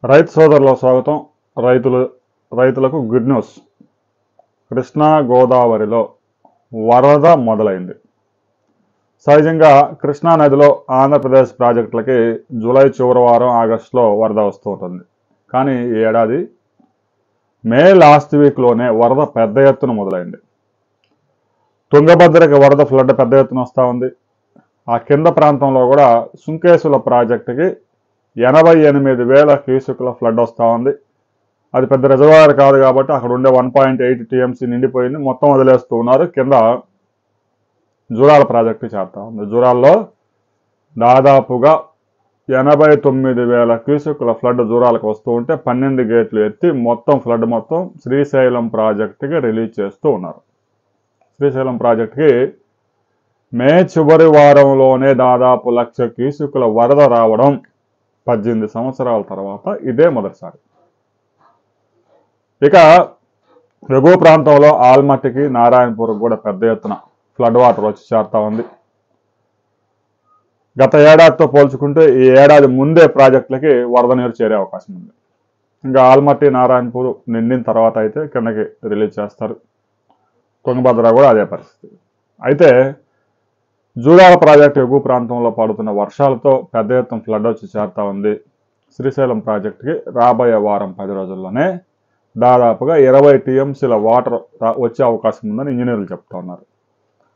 రైతు సోదరుల స్వాగతం. రైతులకు గుడ్ న్యూస్. కృష్ణా గోదావరిలో వరద మొదలైంది. సహజంగా కృష్ణా నదిలో ఆంధ్రప్రదేశ్ ప్రాజెక్టులకి జూలై చివరి వారం ఆగస్టులో వరద వస్తూ ఉంటుంది. కానీ ఈ ఏడాది మే లాస్ట్ వీక్లోనే వరద పెద్ద ఎత్తున మొదలైంది. తుంగభద్రకి వరద ఫ్లడ్ పెద్ద ఎత్తున వస్తూ ఉంది. ఆ కింద ప్రాంతంలో కూడా సుంకేసుల ప్రాజెక్టుకి 88,000 క్యూసెక్ల ఫ్లడ్ వస్తూ ఉంది. అది పెద్ద రిజర్వాయర్ కాదు కాబట్టి అక్కడ ఉండే 1.8 టీఎంసీ నిండిపోయింది. మొత్తం వదిలేస్తూ ఉన్నారు. కింద జూరాల ప్రాజెక్టు చేరుతా ఉంది. జూరాల్లో దాదాపుగా 89,000 క్యూసెక్ల ఫ్లడ్ జూరాలకు వస్తూ ఉంటే 12 గేట్లు ఎత్తి మొత్తం ఫ్లడ్ మొత్తం శ్రీశైలం ప్రాజెక్టుకి రిలీజ్ చేస్తూ ఉన్నారు. శ్రీశైలం ప్రాజెక్టుకి మే చివరి వారంలోనే దాదాపు 1,00,000 క్యూసెక్ల వరద రావడం 18 సంవత్సరాల తర్వాత ఇదే మొదటిసారి. ఇక ఎగువ ప్రాంతంలో ఆల్మట్టికి నారాయణపూర్కి కూడా పెద్ద ఎత్తున ఫ్లడ్ వాటర్ వచ్చి చేరుతా ఉంది. గత ఏడాదితో పోల్చుకుంటే ఈ ఏడాది ముందే ప్రాజెక్టులకి వరద నీరు చేరే అవకాశం ఉంది. ఇంకా ఆల్మట్టి నారాయణపూర్ నిండిన తర్వాత అయితే కిందకి రిలీజ్ చేస్తారు. తుంగభద్ర కూడా అదే పరిస్థితి. అయితే జూరాల ప్రాజెక్టు ఎగువ ప్రాంతంలో పడుతున్న వర్షాలతో పెద్ద ఎత్తున ఫ్లడ్ వచ్చి చేరుతా ఉంది. శ్రీశైలం ప్రాజెక్టుకి రాబోయే వారం 10 రోజుల్లోనే దాదాపుగా 20 టీఎంసీల వాటర్ వచ్చే అవకాశం ఉందని ఇంజనీర్లు చెప్తా ఉన్నారు.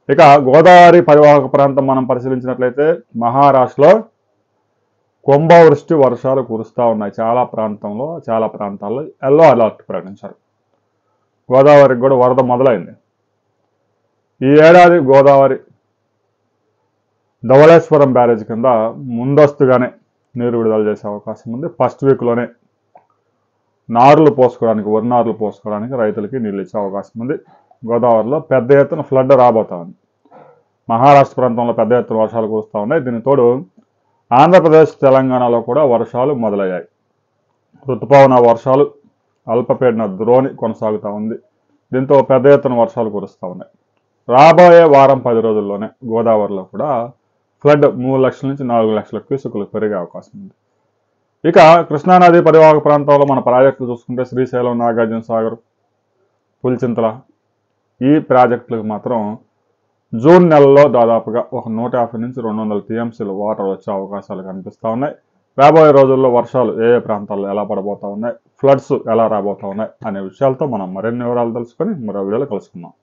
ఇక గోదావరి పరివాహక ప్రాంతం మనం పరిశీలించినట్లయితే మహారాష్ట్రలో కుంభవృష్టి వర్షాలు కురుస్తూ ఉన్నాయి. చాలా ప్రాంతాల్లో ఎల్లో అలర్ట్ ప్రకటించారు. గోదావరికి కూడా వరద మొదలైంది. ఈ ఏడాది గోదావరి ధవళేశ్వరం బ్యారేజ్ కింద ముందస్తుగానే నీరు విడుదల చేసే అవకాశం ఉంది. ఫస్ట్ వీక్లోనే వరి నారులు పోసుకోవడానికి రైతులకి నీళ్ళు ఇచ్చే అవకాశం ఉంది. గోదావరిలో పెద్ద ఎత్తున ఫ్లడ్ రాబోతా ఉంది. మహారాష్ట్ర ప్రాంతంలో పెద్ద ఎత్తున వర్షాలు కురుస్తూ ఉన్నాయి. దీనికి తోడు ఆంధ్రప్రదేశ్ తెలంగాణలో కూడా వర్షాలు మొదలయ్యాయి. ఋతుపవన వర్షాలు, అల్పపీడన ద్రోణి కొనసాగుతూ ఉంది. దీంతో పెద్ద ఎత్తున వర్షాలు కురుస్తూ ఉన్నాయి. రాబోయే వారం 10 రోజుల్లోనే గోదావరిలో కూడా ఫ్లడ్ 3 లక్షల నుంచి 4 లక్షల క్యూసెక్లు పెరిగే అవకాశం ఉంది. ఇక కృష్ణానది పరివాహక ప్రాంతంలో మన ప్రాజెక్టులు చూసుకుంటే శ్రీశైలం, నాగార్జున సాగర్, పులిచింతల ఈ ప్రాజెక్టులకు మాత్రం జూన్ నెలలో దాదాపుగా ఒక 150 నుంచి 200 టీఎంసీలు వాటర్ వచ్చే అవకాశాలు కనిపిస్తూ ఉన్నాయి. రాబోయే రోజుల్లో వర్షాలు ఏ ప్రాంతాల్లో ఎలా పడబోతా ఉన్నాయి, ఫ్లడ్స్ ఎలా రాబోతా ఉన్నాయి అనే విషయాలతో మనం మరిన్ని వివరాలు తెలుసుకొని మరో వీడియోలో కలుసుకుందాం.